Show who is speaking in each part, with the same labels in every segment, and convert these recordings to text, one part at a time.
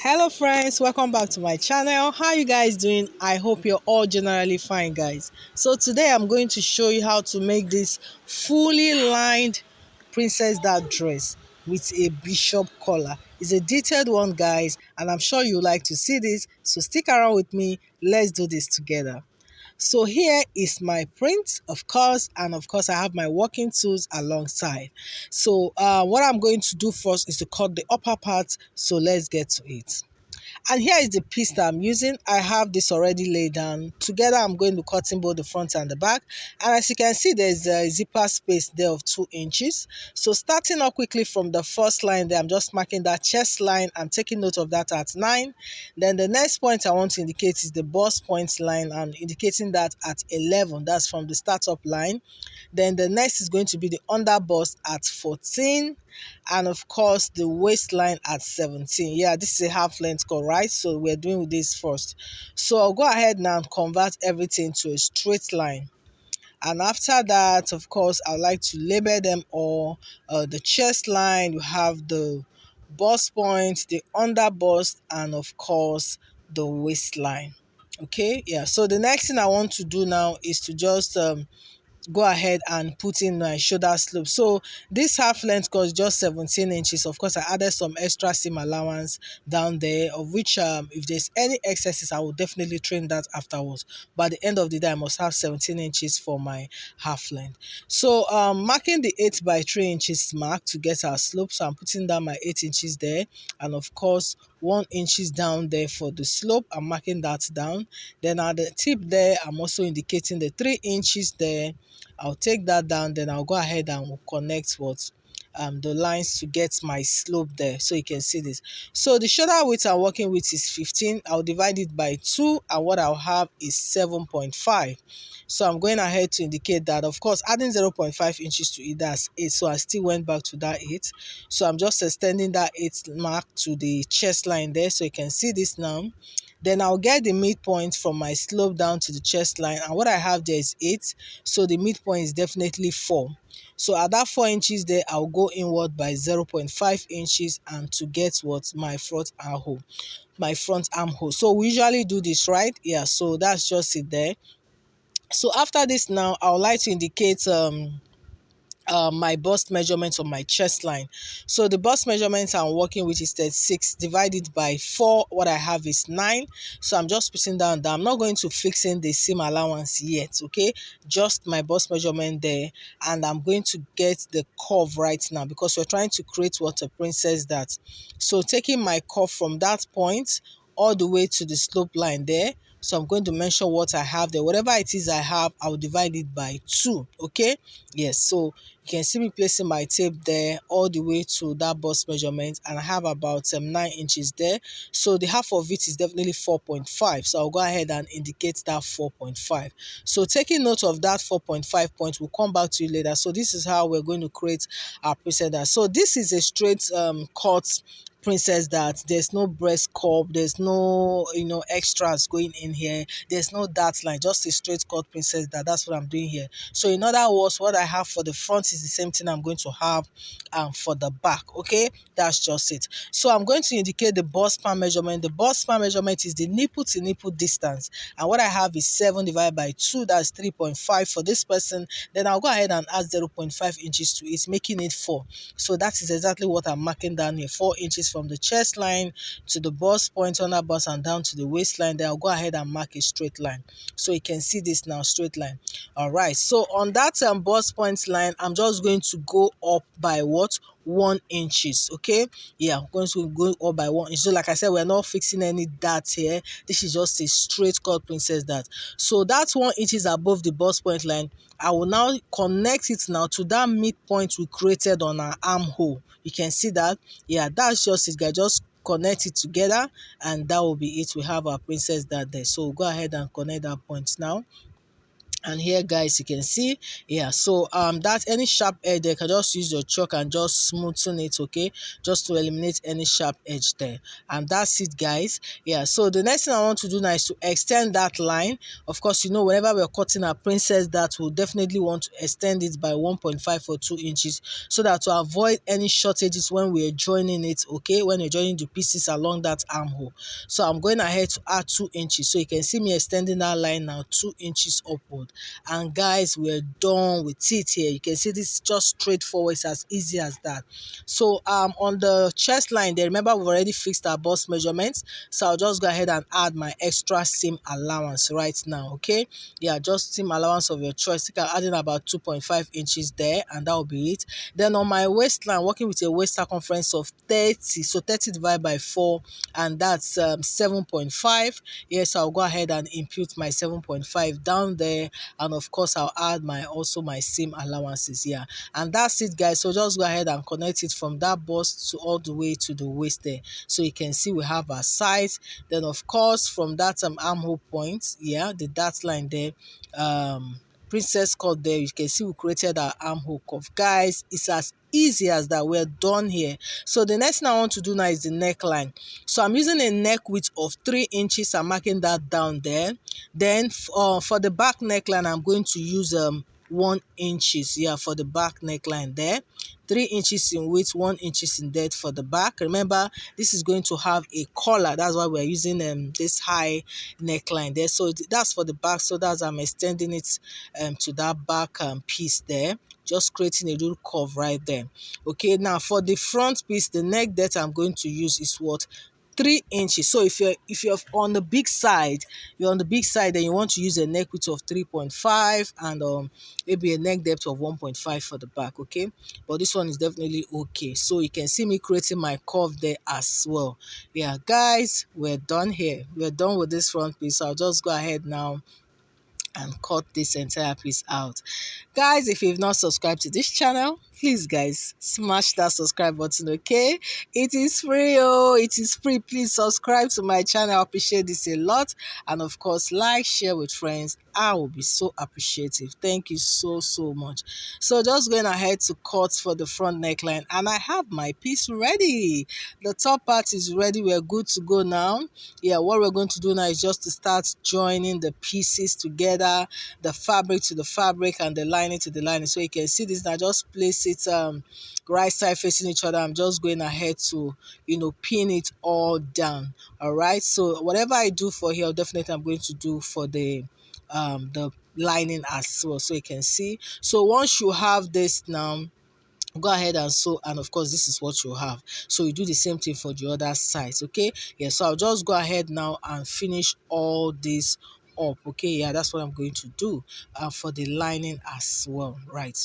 Speaker 1: Hello friends, welcome back to my channel. How you guys doing? I hope you're all generally fine, guys. So today I'm going to show you how to make this fully lined princess dart dress with a bishop collar. It's a detailed one, guys, and I'm sure you like to see this, so stick around with me. Let's do this together. So here is my print, of course, and of course I have my working tools alongside. So what I'm going to do first is to cut the upper part, so let's get to it. And here is the piece that I'm using. I have this already laid down. Together I'm going to cut in both the front and the back. And as you can see, there's a zipper space there of 2 inches. So starting up quickly from the first line there, I'm just marking that chest line. I'm taking note of that at 9. Then the next point I want to indicate is the bust point line. I'm indicating that at 11. That's from the startup line. Then the next is going to be the under bust at 14. And of course the waistline at 17. Yeah, this is a half length cut, right? So we're doing this first. So I'll go ahead now and convert everything to a straight line. And after that, of course, I like to label them all. The chest line, you have the bust point, the under bust, and of course the waistline. Okay, yeah. So the next thing I want to do now is to just go ahead and put in my shoulder slope. So this half length cost just 17 inches. Of course, I added some extra seam allowance down there, of which if there's any excesses, I will definitely trim that afterwards. But at the end of the day, I must have 17 inches for my half length. So marking the 8 by 3 inches mark to get our slope. So I'm putting down my 8 inches there, and of course 1 inches down there for the slope. I'm marking that down. Then at the tip there, I'm also indicating the 3 inches there. I'll take that down, then I'll go ahead and we'll connect what the lines to get my slope there, so you can see this. So the shoulder width I'm working with is 15. I'll divide it by 2, and what I'll have is 7.5. So I'm going ahead to indicate that, of course, adding 0.5 inches to it, that's 8. So I still went back to that 8. So I'm just extending that 8 mark to the chest line there, so you can see this now. Then I'll get the midpoint from my slope down to the chest line, and what I have there is 8, so the midpoint is definitely 4. So at that 4 inches there, I'll go inward by 0.5 inches and to get what my front armhole. So we usually do this, right? Yeah, so that's just it there. So after this now, I would like to indicate my bust measurement on my chest line. So the bust measurement I'm working with is 36 divided by 4. What I have is 9. So I'm just putting down that I'm not going to fix in the seam allowance yet, okay? Just my bust measurement there, and I'm going to get the curve right now because we're trying to create what a princess dart. So taking my curve from that point all the way to the slope line there. So I'm going to measure what I have there. Whatever it is I have, I'll divide it by 2, okay? Yes, so you can see me placing my tape there all the way to that bust measurement, and I have about 9 inches there. So the half of it is definitely 4.5. So I'll go ahead and indicate that 4.5. So taking note of that 4.5 point, we'll come back to you later. So this is how we're going to create our princess dart. So this is a straight cut princess dart. There's no breast curve, there's no extras going in here, there's no dart line, just a straight cut princess dart. That's what I'm doing here. So in other words, what I have for the front is the same thing I'm going to have for the back, okay? That's just it. So I'm going to indicate the bust span measurement. The bust span measurement is the nipple to nipple distance, and what I have is 7 divided by 2, that's 3.5 for this person. Then I'll go ahead and add 0.5 inches to it, making it 4. So that is exactly what I'm marking down here, 4 inches from the chest line to the bust point, under bust, and down to the waistline. Then I'll go ahead and mark a straight line. So you can see this now, straight line. All right, so on that bust point line, I'm just going to go up by what? 1 inches, okay? Yeah, I'm going to go up by 1 inch. So like I said, we're not fixing any darts here. This is just a straight cut princess dart. So that's 1 inches above the bust point line. I will now connect it now to that midpoint we created on our armhole. You can see that. Yeah, that's just it, guys. Just connect it together, and that will be it. We have our princess dart there. So go ahead and connect that point now. And here guys, you can see, yeah, so that any sharp edge there, you can just use your chalk and just smoothen it, okay, just to eliminate any sharp edge there. And that's it guys. Yeah, so the next thing I want to do now is to extend that line. Of course, you know, whenever we're cutting a princess, that will definitely want to extend it by 1.5 or 2 inches, so that to avoid any shortages when we're joining it, okay, when you're joining the pieces along that armhole. So I'm going ahead to add 2 inches. So you can see me extending that line now 2 inches upward. And guys, we're done with it here. You can see this is just straightforward. It's as easy as that. So on the chest line there, remember we've already fixed our bust measurements, so I'll just go ahead and add my extra seam allowance right now, okay. Yeah, just seam allowance of your choice. I'm adding about 2.5 inches there, and that will be it. Then on my waistline, working with a waist circumference of 30, so 30 divided by 4, and that's 7.5. Yes, I'll go ahead and impute my 7.5 down there, and of course I'll add my seam allowances. Yeah, and that's it guys. So just go ahead and connect it from that bust to all the way to the waist there, so you can see we have our size. Then of course from that armhole point, yeah, the dot line there, princess cut there, you can see we created our armhole curve. Guys, it's as easy as that. We're done here. So the next thing I want to do now is the neckline. So I'm using a neck width of 3 inches. I'm marking that down there. Then for the back neckline, I'm going to use 1 inches, yeah, for the back neckline there. 3 inches in width, 1 inches in depth for the back. Remember, this is going to have a collar. That's why we're using this high neckline there. So that's for the back. So that's I'm extending it to that back piece there, just creating a little curve right there. Okay, now for the front piece, the neck depth I'm going to use is what? 3 inches. So if you're on the big side, then you want to use a neck width of 3.5 and maybe a neck depth of 1.5 for the back, okay. But this one is definitely okay. So you can see me creating my curve there as well. Yeah guys, we're done here. We're done with this front piece. So I'll just go ahead now and cut this entire piece out. Guys, if you've not subscribed to this channel, please guys, smash that subscribe button, okay. It is free, oh, it is free. Please subscribe to my channel. I appreciate this a lot. And of course, like, share with friends. I will be so appreciative. Thank you so much. So just going ahead to cut for the front neckline, and I have my piece ready. The top part is ready. We're good to go now. Yeah, what we're going to do now is just to start joining the pieces together, the fabric to the fabric and the lining to the lining. So you can see this now. Just place it right side facing each other. I'm just going ahead to, you know, pin it all down. All right, so whatever I do for here, definitely I'm going to do for the lining as well, so you can see. So once you have this now, go ahead and sew, and of course this is what you have. So you do the same thing for the other sides, okay. Yeah, so I'll just go ahead now and finish all this up, okay. Yeah, that's what I'm going to do for the lining as well, right.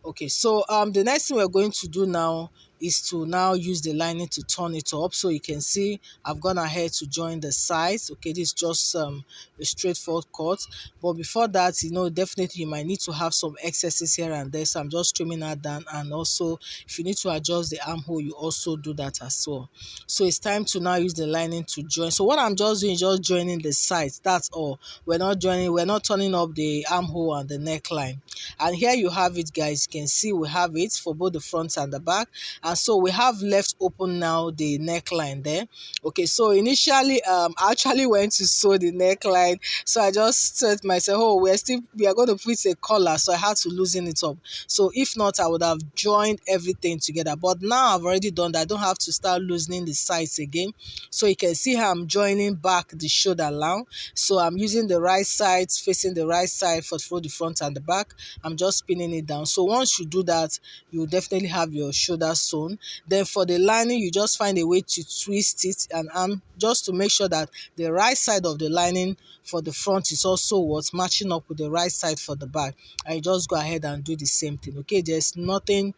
Speaker 1: Okay, so the next thing we're going to do now is to now use the lining to turn it up. So you can see I've gone ahead to join the sides. Okay, this is just a straightforward cut. But before that, you know, definitely you might need to have some excesses here and there. So I'm just trimming that down. And also, if you need to adjust the armhole, you also do that as well. So it's time to now use the lining to join. So what I'm just doing is just joining the sides. That's all. We're not turning up the armhole and the neckline. And here you have it, guys. You can see we have it for both the front and the back. And so we have left open now the neckline there. Okay, so initially I actually went to sew the neckline. So I just said to myself, oh, we are going to put a collar, so I had to loosen it up. So if not, I would have joined everything together. But now I've already done that. I don't have to start loosening the sides again. So you can see how I'm joining back the shoulder now. So I'm using the right side, facing the right side for the front and the back. I'm just pinning it down. So once you do that, you definitely have your shoulder sewn. Then for the lining, you just find a way to twist it and arm, just to make sure that the right side of the lining for the front is also what's matching up with the right side for the back. And you just go ahead and do the same thing. Okay, there's nothing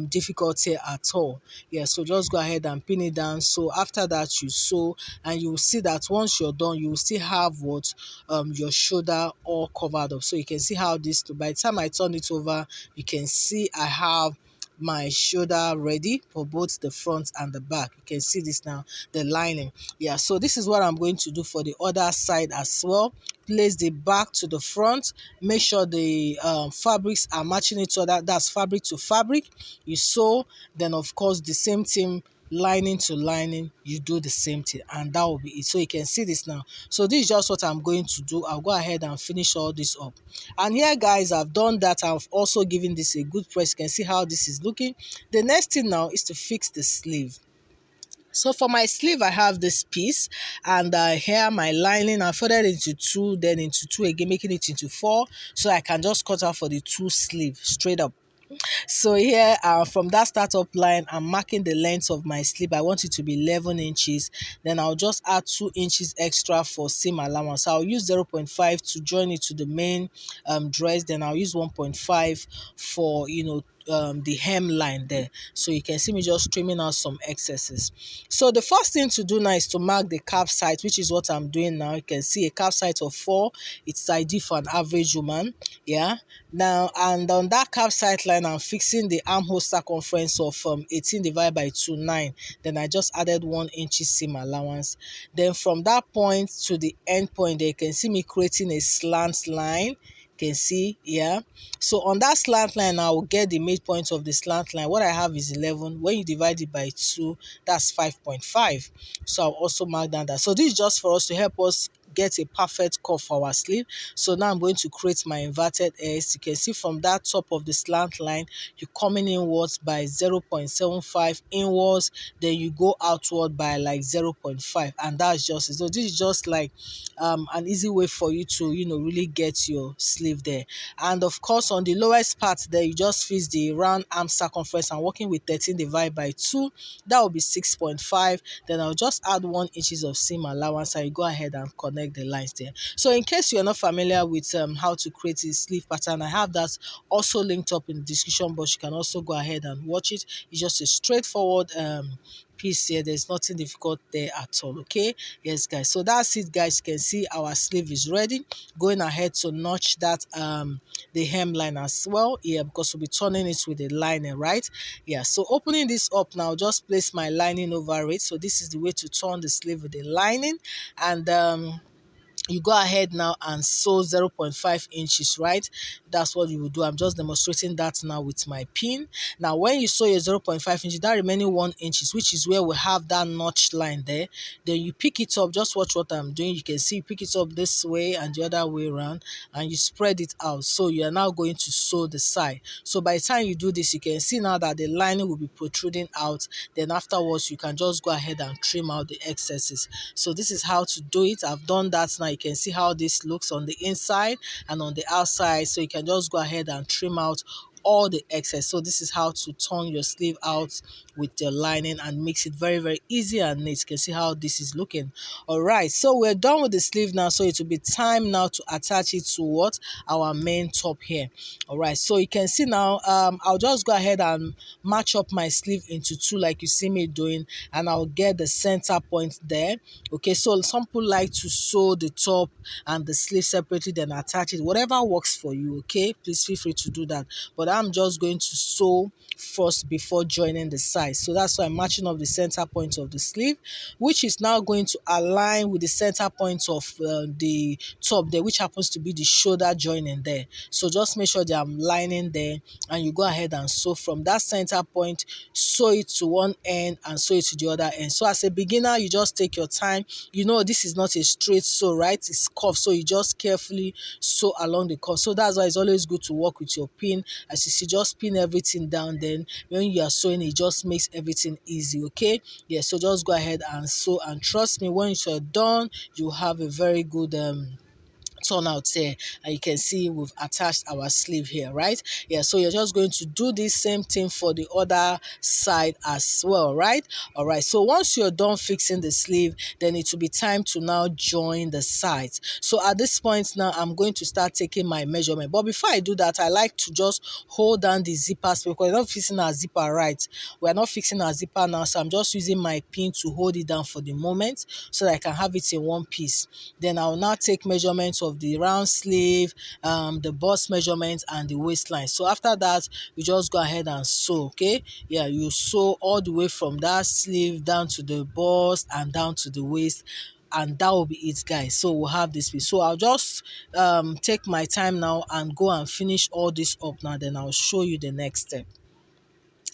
Speaker 1: difficult here at all. Yeah, so just go ahead and pin it down. So after that, you sew, and you will see that once you're done, you will still have what your shoulder all covered up. So you can see how this, by the time I turn it over, you can see I have my shoulder ready for both the front and the back. You can see this now, the lining. Yeah, so this is what I'm going to do for the other side as well. Place the back to the front, make sure the fabrics are matching each other, that's fabric to fabric. You sew, then of course the same thing, lining to lining, you do the same thing, and that will be it. So you can see this now. So this is just what I'm going to do. I'll go ahead and finish all this up. And here guys, I've done that. I've also given this a good press. You can see how this is looking. The next thing now is to fix the sleeve. So for my sleeve, I have this piece, and here my lining, I folded into two, then into two again, making it into four, so I can just cut out for the two sleeve straight up. So here, from that startup line, I'm marking the length of my sleeve. I want it to be 11 inches. Then I'll just add 2 inches extra for seam allowance. So I'll use 0.5 to join it to the main dress. Then I'll use 1.5 for, the hemline there. So you can see me just trimming out some excesses. So the first thing to do now is to mark the calf side, which is what I'm doing now. You can see a calf side of 4. It's ideal for an average woman. Yeah. Now, and on that calf side line, I'm fixing the armhole circumference of 18 divided by 2, 9. Then I just added 1 inch seam allowance. Then from that point to the end point there, you can see me creating a slant line. Can see, yeah. So on that slant line, I will get the midpoint of the slant line. What I have is 11. When you divide it by 2, that's 5.5. So I'll also mark down that. So this is just for us to help us get a perfect curve for our sleeve. So now I'm going to create my inverted S. You can see from that top of the slant line, you're coming inwards by 0.75 inwards, then you go outward by like 0.5, and that's just it. So this is just like an easy way for you to really get your sleeve there. And of course, on the lowest part there, you just fix the round arm circumference. I'm working with 13 divided by 2, that will be 6.5. Then I'll just add 1 inches of seam allowance, and you go ahead and connect the lines there. So in case you're not familiar with how to create a sleeve pattern, I have that also linked up in the description box. You can also go ahead and watch it. It's just a straightforward piece here. There's nothing difficult there at all. Okay, yes guys, so that's it guys. You can see our sleeve is ready. Going ahead to notch that the hemline as well here, because we'll be turning it with the lining, right? Yeah, so opening this up now, just place my lining over it. So this is the way to turn the sleeve with the lining. And you go ahead now and sew 0.5 inches, right? That's what you will do. I'm just demonstrating that now with my pin. Now, when you sew your 0.5 inches, that remaining 1 inches, which is where we have that notch line there, then you pick it up. Just watch what I'm doing. You can see you pick it up this way and the other way around, and you spread it out. So you are now going to sew the side. So by the time you do this, you can see now that the lining will be protruding out. Then afterwards, you can just go ahead and trim out the excesses. So this is how to do it. I've done that now. You can see how this looks on the inside and on the outside. So you can just go ahead and trim out all the excess. So this is how to turn your sleeve out with your lining and makes it very, very easy and neat. You can see how this is looking. All right, so we're done with the sleeve now. So it will be time now to attach it to what? Our main top here. All right, so you can see now, I'll just go ahead and match up my sleeve into two like you see me doing, and I'll get the center point there. Okay, so some people like to sew the top and the sleeve separately, then attach it. Whatever works for you, okay? Please feel free to do that. But I'm just going to sew first before joining the sides. So that's why I'm matching up the center point of the sleeve, which is now going to align with the center point of the top there, which happens to be the shoulder joining there. So just make sure that I'm lining there, and you go ahead and sew from that center point, sew it to one end and sew it to the other end. So as a beginner, you just take your time. This is not a straight sew, right? It's curved, so you just carefully sew along the curve. So that's why it's always good to work with your pin. As you see, just pin everything down, then when you are sewing, it just makes everything easy. Okay, yeah, so just go ahead and sew, and trust me, when you're done, you have a very good turn out here. And you can see we've attached our sleeve here, right? Yeah, so you're just going to do this same thing for the other side as well, right? All right, so once you're done fixing the sleeve, then it will be time to now join the sides. So at this point now, I'm going to start taking my measurement. But before I do that, I like to just hold down the zippers, because we're not fixing our zipper, right? We're not fixing our zipper now, so I'm just using my pin to hold it down for the moment so that I can have it in one piece. Then I'll now take measurements of of the round sleeve, the bust measurement and the waistline. So after that, you just go ahead and sew. Okay, yeah, you sew all the way from that sleeve down to the bust and down to the waist, and that will be it, guys. So we'll have this piece. So I'll just take my time now and go and finish all this up now, then I'll show you the next step.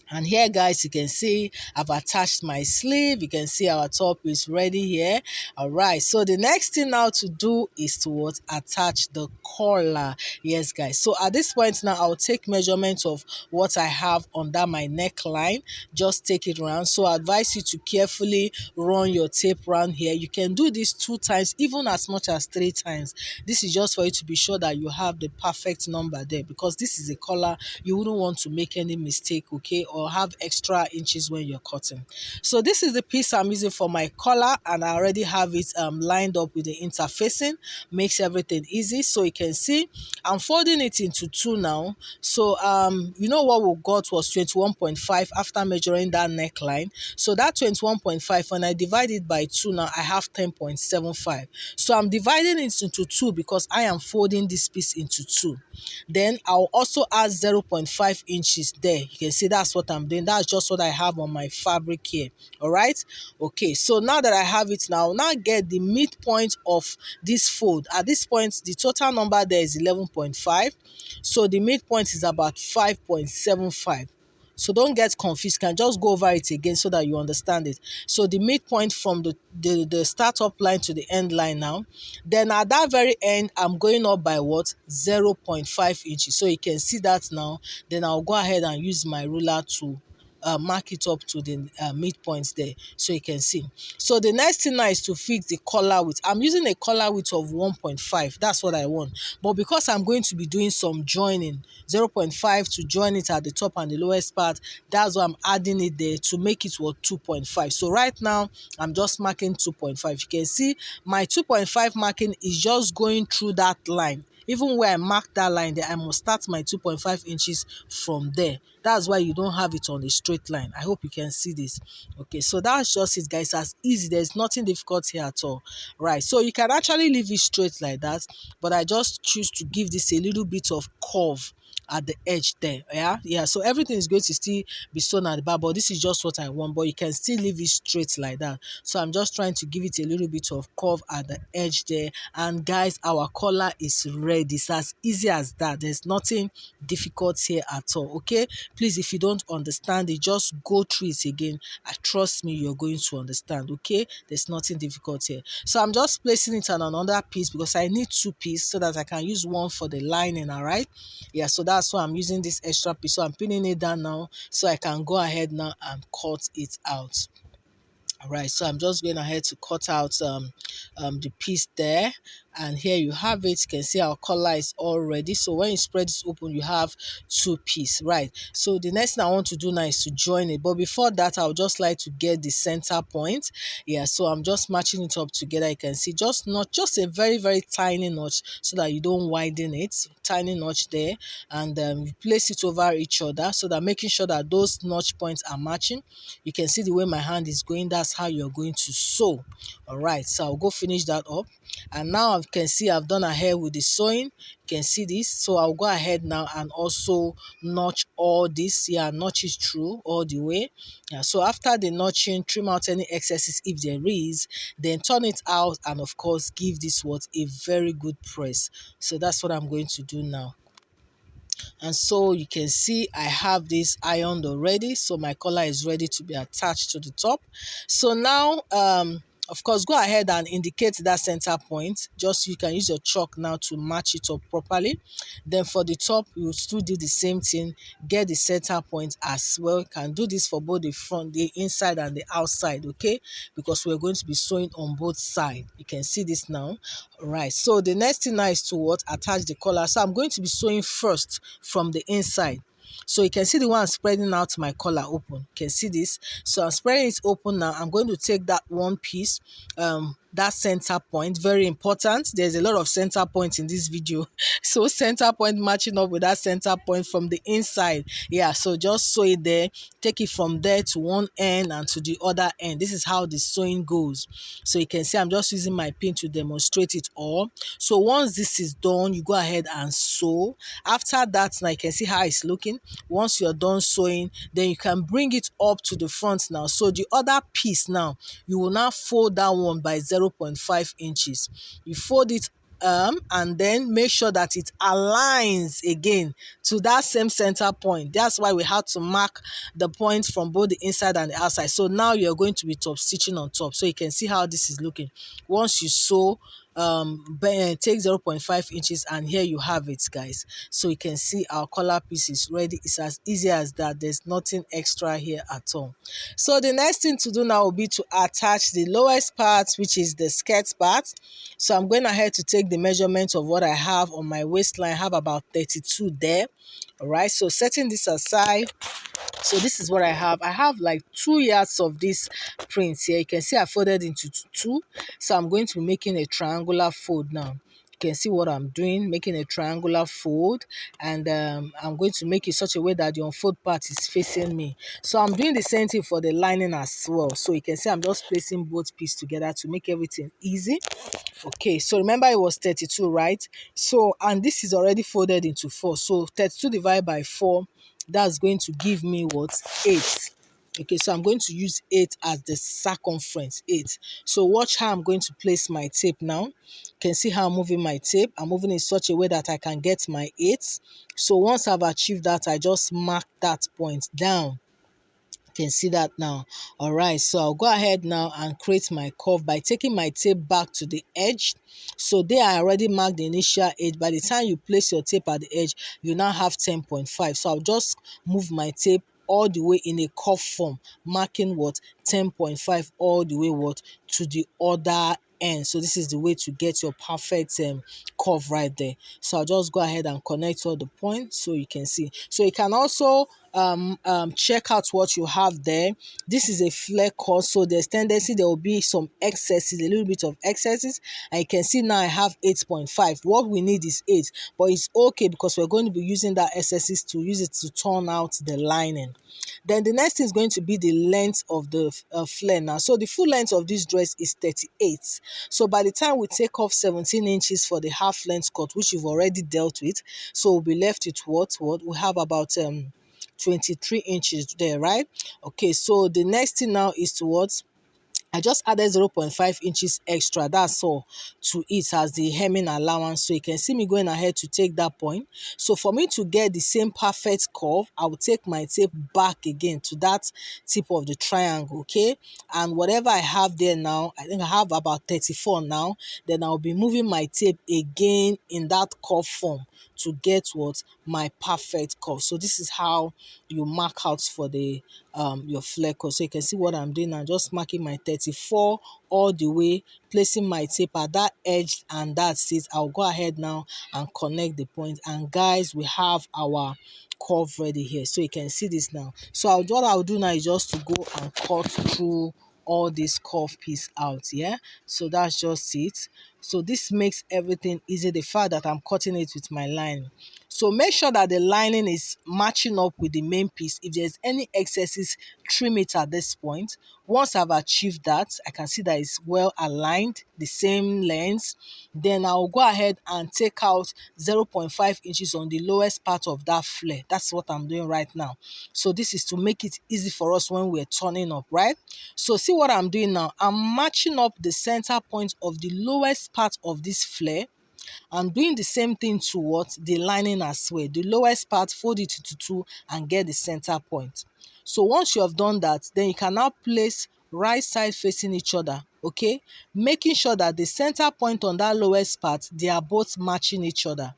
Speaker 1: And here, guys, you can see I've attached my sleeve. You can see our top is ready here. All right, so the next thing now to do is to what? Attach the collar. Yes, guys, so at this point now, I'll take measurements of what I have under my neckline. Just take it around. So I advise you to carefully run your tape around here. You can do this 2 times, even as much as 3 times. This is just for you to be sure that you have the perfect number there, because this is a collar. You wouldn't want to make any mistake, okay, or have extra inches when you're cutting. So this is the piece I'm using for my collar, and I already have it lined up with the interfacing. Makes everything easy. So you can see I'm folding it into 2 now. So you know what we got was 21.5 after measuring that neckline. So that 21.5, when I divide it by 2 now, I have 10.75. So I'm dividing it into 2 because I am folding this piece into 2. Then I'll also add 0.5 inches there. You can see that's what I'm doing. That's just what I have on my fabric here. All right, okay, so now that I have it, now get the midpoint of this fold. At this point, the total number there is 11.5, so the midpoint is about 5.75. So don't get confused. You can just go over it again so that you understand it. So the midpoint from the startup line to the end line now. Then at that very end, I'm going up by what? 0.5 inches. So you can see that now. Then I'll go ahead and use my ruler to mark it up to the midpoints there, so you can see. So the next thing now is to fix the collar width. I'm using a collar width of 1.5. That's what I want. But because I'm going to be doing some joining, 0.5 to join it at the top and the lowest part, that's why I'm adding it there to make it what? 2.5. So right now, I'm just marking 2.5. You can see my 2.5 marking is just going through that line. Even where I mark that line there, I must start my 2.5 inches from there. That's why you don't have it on a straight line. I hope you can see this. Okay, so that's just it, guys. As easy. There's nothing difficult here at all. Right, so you can actually leave it straight like that, but I just choose to give this a little bit of curve at the edge there. Yeah, so everything is going to still be sewn at the back, but this is just what I want. But you can still leave it straight like that. So I'm just trying to give it a little bit of curve at the edge there. And guys, our collar is ready. It's as easy as that. There's nothing difficult here at all. Okay, please, if you don't understand it, just go through it again. Trust me, you're going to understand. Okay, there's nothing difficult here. So I'm just placing it on another piece because I need 2 pieces so that I can use one for the lining. All right, yeah, so that's why I'm using this extra piece. So I'm pinning it down now so I can go ahead now and cut it out. All right, so I'm just going ahead to cut out the piece there, and here you have it. You can see our collar is all ready. So when you spread this open, you have 2 pieces, right? So the next thing I want to do now is to join it, but before that, I would just like to get the center point. Yeah, so I'm just matching it up together. You can see just a very, very tiny notch so that you don't widen it. Tiny notch there, and you place it over each other so that making sure that those notch points are matching. You can see the way my hand is going. That's how you're going to sew. All right, so I'll go finish that up, and now you can see I've done ahead with the sewing. You can see this, so I'll go ahead now and also notch all this. Yeah, notch it through all the way. Yeah, so after the notching, trim out any excesses if there is, then turn it out, and of course give this what? A very good press. So that's what I'm going to do now. And so you can see I have this ironed already, so my collar is ready to be attached to the top. So now of course, go ahead and indicate that center point. Just you can use your chalk now to match it up properly. Then for the top, you still do the same thing. Get the center point as well. You can do this for both the front, the inside and the outside, okay? Because we're going to be sewing on both sides. You can see this now. All right, so the next thing now is to what? Attach the collar. So I'm going to be sewing first from the inside. So you can see the one spreading out my collar open. You can see this. So I'm spreading it open now. I'm going to take that one piece, that center point. Very important. There's a lot of center points in this video. So center point matching up with that center point from the inside. Yeah, so just sew it there. Take it from there to one end and to the other end. This is how the sewing goes. So you can see I'm just using my pin to demonstrate it all. So once this is done, you go ahead and sew. After that, now you can see how it's looking. Once you're done sewing, then you can bring it up to the front now. So the other piece now, you will now fold that one by 0.5 inches. You fold it and then make sure that it aligns again to that same center point. That's why we have to mark the points from both the inside and the outside. So now you're going to be top stitching on top. So you can see how this is looking. Once you sew, take 0.5 inches, and here you have it, guys. So you can see our collar piece is ready. It's as easy as that. There's nothing extra here at all. So the next thing to do now will be to attach the lowest part, which is the skirt part. So I'm going ahead to take the measurement of what I have on my waistline. I have about 32 there. All right, so setting this aside, so this is what I have. I have like 2 yards of this print here. You can see I folded into two. So I'm going to be making a triangular fold now. You can see what I'm doing, making a triangular fold, and I'm going to make it such a way that the unfold part is facing me. So I'm doing the same thing for the lining as well. So you can see I'm just placing both pieces together to make everything easy. Okay, so remember it was 32, right? So, and this is already folded into 4. So 32 divided by 4, that's going to give me what? 8. Okay, so I'm going to use 8 as the circumference, 8. So watch how I'm going to place my tape now. You can see how I'm moving my tape. I'm moving in such a way that I can get my 8. So once I've achieved that, I just mark that point down. Can see that now. All right, so I'll go ahead now and create my curve by taking my tape back to the edge. So there I already marked the initial edge. By the time you place your tape at the edge, you now have 10.5. So I'll just move my tape all the way in a curve form, marking what? 10.5 all the way what? To the other end. So this is the way to get your perfect curve right there. So I'll just go ahead and connect all the points so you can see. So you can also check out what you have there. This is a flare cut, so there's tendency there will be some excesses, a little bit of excesses, and you can see now I have 8.5. What we need is 8, but it's okay because we're going to be using that excesses to use it to turn out the lining. Then the next thing is going to be the length of the flare now. So the full length of this dress is 38. So by the time we take off 17 inches for the half length cut, which you've already dealt with, so we'll be left with what we have about 23 inches there, right? Okay, so the next thing now is to what? I just added 0.5 inches extra, that's all, to it as the hemming allowance. So you can see me going ahead to take that point. So for me to get the same perfect curve, I will take my tape back again to that tip of the triangle, okay? And whatever I have there now, I think I have about 34 now, then I'll be moving my tape again in that curve form to get what? My perfect curve. So this is how you mark out for the your flare cut. So you can see what I'm doing. I'm just marking my 34 all the way, placing my tape at that edge, and that's it. I'll go ahead now and connect the point, and guys, we have our curve ready here. So you can see this now. So what I'll do now is just to go and cut through all this curve piece out. Yeah, so that's just it. So this makes everything easy, the fact that I'm cutting it with my line. So make sure that the lining is matching up with the main piece. If there's any excesses, trim it at this point. Once I've achieved that, I can see that it's well aligned, the same length. Then I'll go ahead and take out 0.5 inches on the lowest part of that flare. That's what I'm doing right now. So this is to make it easy for us when we're turning up, right? So see what I'm doing now. I'm matching up the center point of the lowest part of this flare. I'm doing the same thing to what? The lining as well. The lowest part, fold it into 2 and get the center point. So once you have done that, then you can now place right side facing each other, okay? Making sure that the center point on that lowest part, they are both matching each other.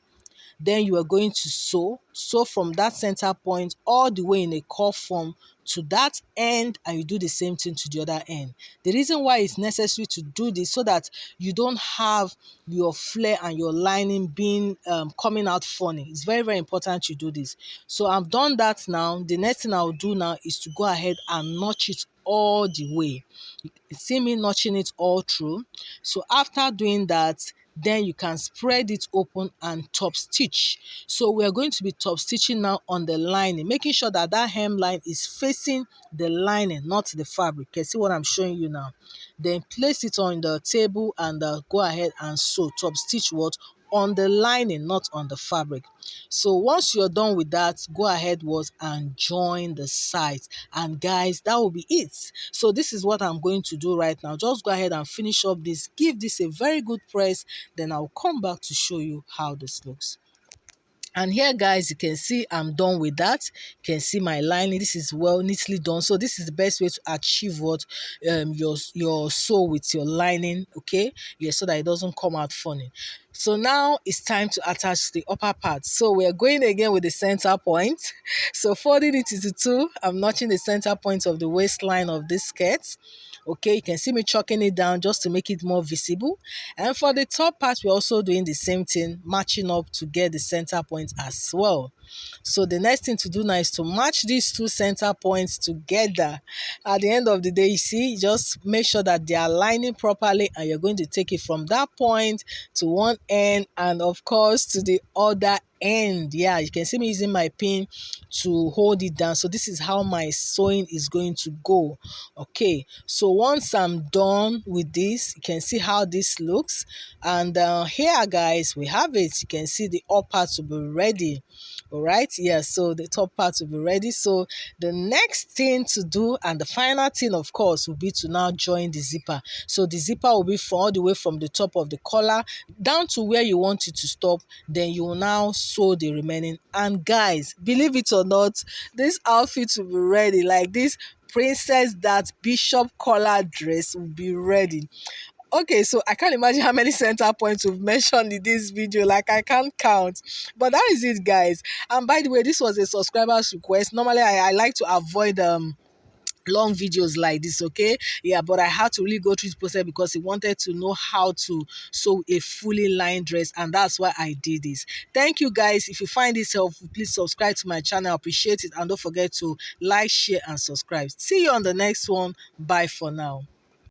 Speaker 1: Then you are going to sew from that center point all the way in a curve form to that end, and you do the same thing to the other end. The reason why it's necessary to do this so that you don't have your flare and your lining being coming out funny. It's very, very important you do this. So I've done that now. The next thing I'll do now is to go ahead and notch it all the way. You see me notching it all through. So after doing that, then you can spread it open and top stitch. So we are going to be top stitching now on the lining, making sure that that hemline is facing the lining, not the fabric. You can see what I'm showing you now. Then place it on the table and go ahead and sew. Top stitch what? On the lining, not on the fabric. So once you're done with that, go ahead and join the sides. And guys, that will be it. So this is what I'm going to do right now. Just go ahead and finish up this. Give this a very good press. Then I'll come back to show you how this looks. And here guys, you can see I'm done with that. You can see my lining. This is well neatly done. So this is the best way to achieve what your sew with your lining, okay? Yeah, so that it doesn't come out funny. So now it's time to attach the upper part. So we're going again with the center point. So folding it into two, I'm notching the center point of the waistline of this skirt. Okay, you can see me chalking it down just to make it more visible. And for the top part, we're also doing the same thing, matching up to get the center point as well. So the next thing to do now is to match these two center points together. At the end of the day, you see, just make sure that they are aligning properly, and you're going to take it from that point to one end and of course to the other end. Yeah, you can see me using my pin to hold it down. So this is how my sewing is going to go. Okay, so once I'm done with this, you can see how this looks. And here guys, we have it. You can see the upper part to be ready. All right, yeah, so the top part will be ready. So the next thing to do, and the final thing of course, will be to now join the zipper. So the zipper will be all the way from the top of the collar down to where you want it to stop. Then you will now sew the remaining. And guys, believe it or not, this outfit will be ready. Like this princess that bishop collar dress will be ready. Okay, so I can't imagine how many center points we've mentioned in this video. Like, I can't count. But that is it, guys. And by the way, this was a subscriber's request. Normally, I like to avoid long videos like this, okay? Yeah, but I had to really go through the process because he wanted to know how to sew a fully lined dress, and that's why I did this. Thank you guys. If you find this helpful, please subscribe to my channel. I appreciate it, and don't forget to like, share, and subscribe. See you on the next one. Bye for now.